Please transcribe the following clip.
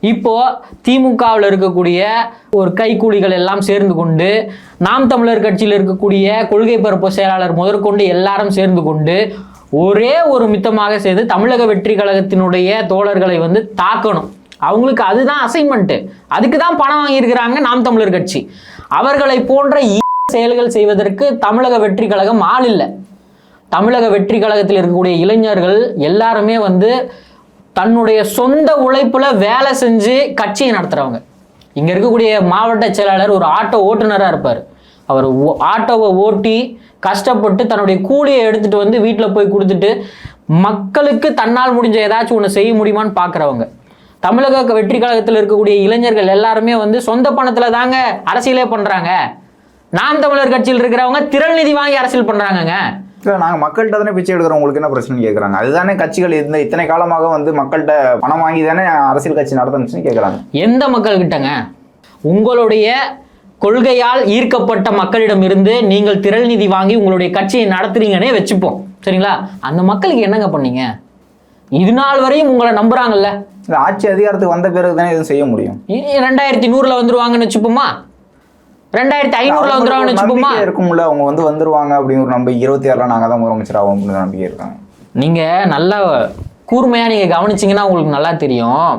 இப்போ திமுகவில் இருக்கக்கூடிய ஒரு கைக்கூலிகள் எல்லாம் சேர்ந்து கொண்டு நாம் தமிழர் கட்சியில் இருக்கக்கூடிய கொள்கை பரப்பு செயலாளர் முதற்கொண்டு எல்லாரும் சேர்ந்து கொண்டு ஒரே ஒரு மித்தமாக செய்து தமிழக வெற்றி கழகத்தினுடைய தோழர்களை வந்து தாக்கணும். அவங்களுக்கு அதுதான் அசைன்மெண்ட். அதுக்கு தான் பணம் வாங்கியிருக்கிறாங்க நாம் தமிழர் கட்சி. அவர்களை போன்ற செயல்கள் செய்வதற்கு தமிழக வெற்றி கழகம் ஆள் இல்லை. தமிழக வெற்றி கழகத்தில் இருக்கக்கூடிய இளைஞர்கள் எல்லாருமே வந்து தன்னுடைய சொந்த உழைப்புல வேலை செஞ்சு கட்சியை நடத்துறவங்க. இங்க இருக்கக்கூடிய மாவட்ட செயலாளர் ஒரு ஆட்டோ ஓட்டுநராக இருப்பார். அவர் ஆட்டோவை ஓட்டி கஷ்டப்பட்டு தன்னுடைய கூலியை எடுத்துட்டு வந்து வீட்டில் போய் கொடுத்துட்டு மக்களுக்கு தன்னால் முடிஞ்ச ஏதாச்சும் ஒன்று செய்ய முடியுமான்னு பார்க்குறவங்க. தமிழக வெற்றி கழகத்தில் இருக்கக்கூடிய இளைஞர்கள் எல்லாருமே வந்து சொந்த பணத்தில் தாங்க அரசியலே பண்ணுறாங்க. நாம் தமிழர் கட்சியில் இருக்கிறவங்க திரள் நிதி வாங்கி அரசியல் பண்ணுறாங்கங்க. இல்லை, நாங்கள் மக்கள்கிட்ட தானே பிச்சை எடுக்கிறோம், உங்களுக்கு என்ன பிரச்சனைன்னு கேட்குறாங்க. அதுதானே கட்சிகள் இத்தனை காலமாக வந்து மக்கள்கிட்ட பணம் வாங்கி தானே அரசியல் கட்சி நடந்துச்சுன்னு கேட்குறாங்க. எந்த மக்கள் கிட்டங்க? உங்களுடைய கொள்கையால் ஈர்க்கப்பட்ட மக்களிடம் இருந்து நீங்கள் திரள் நிதி வாங்கி உங்களுடைய கட்சியை நடத்துறீங்கன்னே வச்சுப்போம், சரிங்களா? அந்த மக்களுக்கு என்னங்க பண்ணீங்க? இது நாள் வரையும் உங்களை நம்புறாங்கல்ல. ஆட்சி அதிகாரத்துக்கு வந்த பிறகு தானே எதுவும் செய்ய முடியும். 2100 வந்துருவாங்கன்னு வச்சுப்போமா? 2500 வந்துருவாங்கன்னு வச்சுப்போமா? இருக்கும்ல, அவங்க வந்து வந்துருவாங்க அப்படின்னு ஒரு நம்பிக்கை. 26 நாங்க தான் முதலமைச்சர் ஆகும் அப்படின்னு நம்பிக்கை இருக்காங்க. நீங்க நல்லா கூர்மையா நீங்க கவனிச்சீங்கன்னா உங்களுக்கு நல்லா தெரியும்.